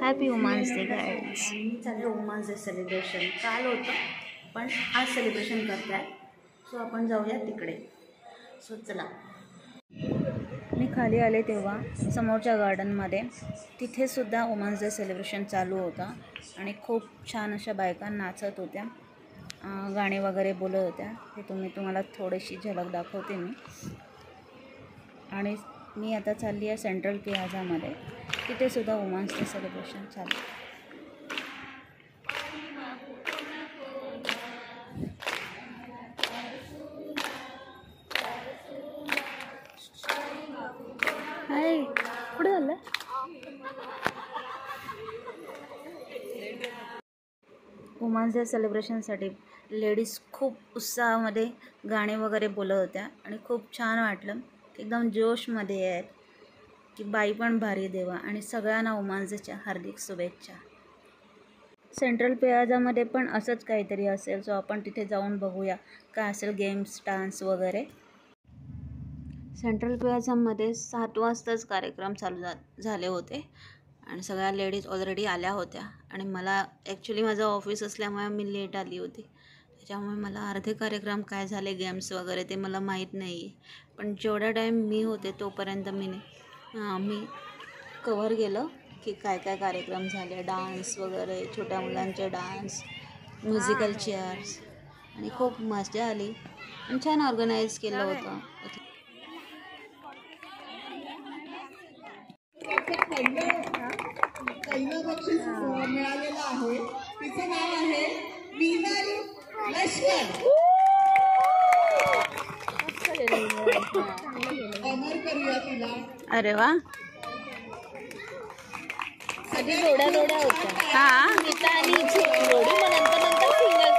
Happy women's day guys. चालेल women's day celebration काल होतं पण आज सेलिब्रेशन करत आहे. सो आपण जाऊया तिकडे. सो चला. मी खाली आले तेव्हा समोरच्या गार्डनमध्ये तिथेसुद्धा वुमन्स डे सेलिब्रेशन चालू होता आणि खूप छान अशा बायका नाचत होत्या, गाणे वगैरे बोलत होत्या. ते तुम्हाला थोडीशी झलक दाखवते मी. आणि मी आता चालली आहे सेंट्रल प्लाझामध्ये. तिथेसुद्धा वुमन्स डे सेलिब्रेशन चालू. हाय, कुठे झालं? वुमन्स डे सेलिब्रेशनसाठी लेडीज खूप उत्साहामध्ये गाणे वगैरे बोलत होत्या आणि खूप छान वाटलं. एकदम जोशमध्ये आहेत की बाई पण भारी देवा. आणि सगळ्यांना वुमन्स डेच्या हार्दिक शुभेच्छा. सेंट्रल प्लाझामध्ये पण असंच काहीतरी असेल, सो आपण तिथे जाऊन बघूया काय असेल, गेम्स, डान्स वगैरे. सेंट्रल प्लाझामध्ये 7 वाजताच कार्यक्रम चालू झाले होते आणि सगळ्या लेडीज ऑलरेडी आल्या होत्या. आणि मला ॲक्च्युली माझं ऑफिस असल्यामुळे मी लेट आली होती, त्याच्यामुळे मला अर्धे कार्यक्रम काय झाले, गेम्स वगैरे ते मला माहीत नाही आहे. पण जेवढा टाईम मी होते तोपर्यंत मी कव्हर केलं की काय काय कार्यक्रम झाले. डान्स वगैरे, छोट्या मुलांचे डान्स, म्युझिकल चेअर्स, आणि खूप मजा आली आणि छान ऑर्गनाईज केलं होतं. पहिलं बक्षीस मिळालेलं आहे. तिचं नाव आहे विनल लष्कर. ऑनर करूया तिला. अरे वा, सगळ्या जोड्या होत्या. हां, गीता आणि जोडी, मग नंतर सिंगल.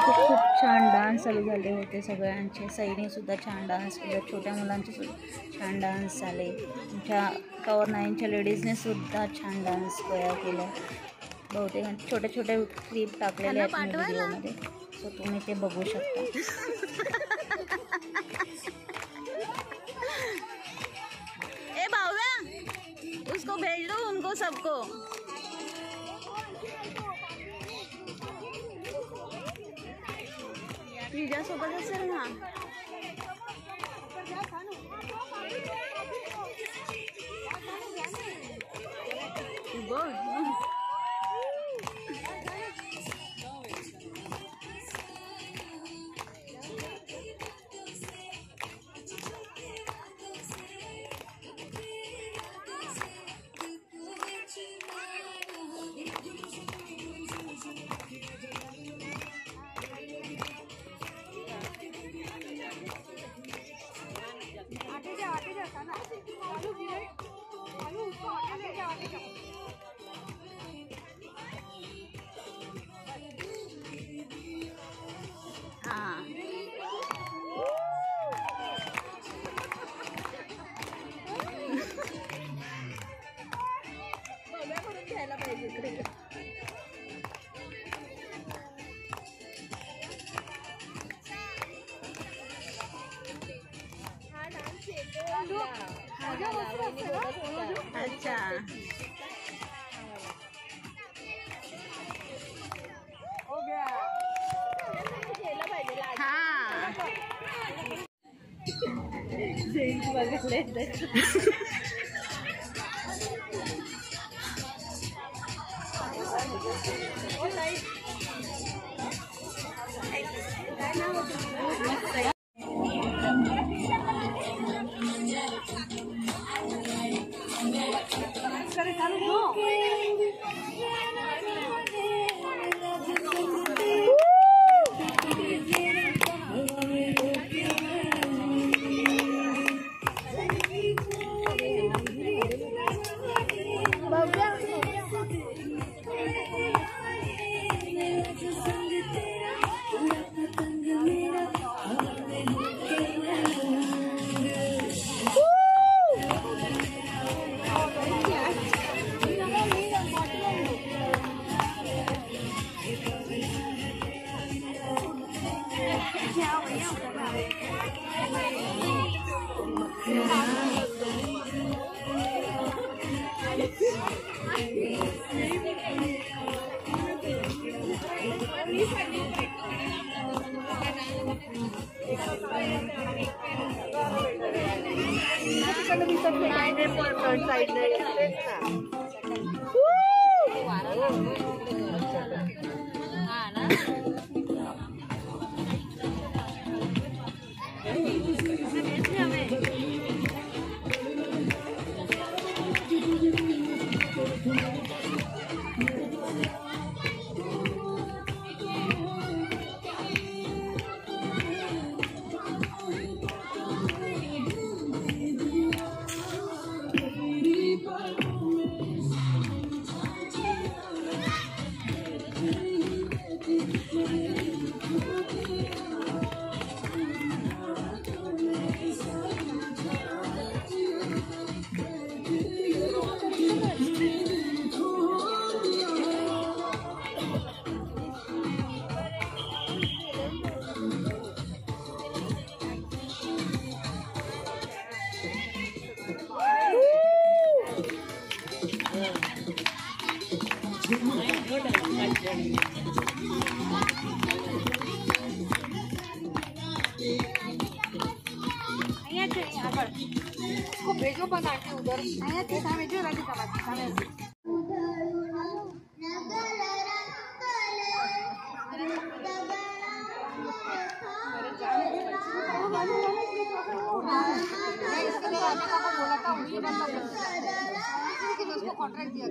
खूप छान डान्स चालू झाले होते सगळ्यांचे. सैनीसुद्धा छान डान्स केले, छोट्या मुलांचे सुद्धा छान डान्स झाले. आमच्या टॉवर 9च्या लेडीजने सुद्धा छान डान्स केला. बहुतेक छोटे छोटे क्लिप टाकलेले आहेत मी व्हिडिओमध्ये, सो तुम्ही ते बघू शकता. ए बावळा, उसको भेज दो उनको सबको. तुझ्यासोबत असेल ना. अच्छा. भेजो बना के उधर भेजो कॉन्ट्रैक्ट दिया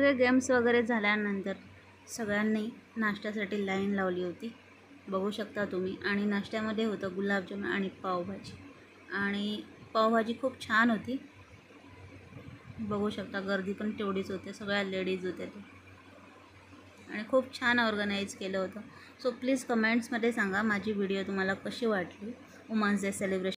सगळे गेम्स वगैरे झाल्यानंतर सगळ्यांनी नाश्त्यासाठी लाईन लावली होती, बघू शकता तुम्ही. आणि नाश्त्यामध्ये होतं गुलाबजामुन आणि पावभाजी. आणि पावभाजी खूप छान होती, बघू शकता. गर्दी पण तेवढीच होते, सगळ्या लेडीज होत्या ते. आणि खूप छान ऑर्गनाईज केलं होतं. सो प्लीज कमेंट्समध्ये सांगा माझी व्हिडिओ तुम्हाला कशी वाटली. Women's day celebration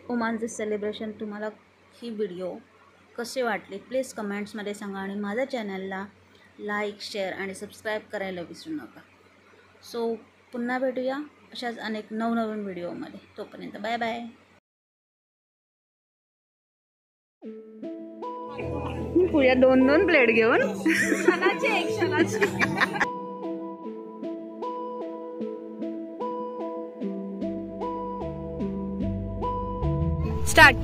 women's day celebration तुम्हाला ही व्हिडिओ कसे वाटले प्लीज कमेंट्समध्ये सांगा. आणि माझ्या चॅनलला लाईक, शेअर आणि सबस्क्राईब करायला विसरू नका. सो पुन्हा भेटूया अशाच अनेक नवनवीन व्हिडिओमध्ये. तोपर्यंत बाय बाय. पूजा 2-2 प्लेट घेऊन स्टार्ट.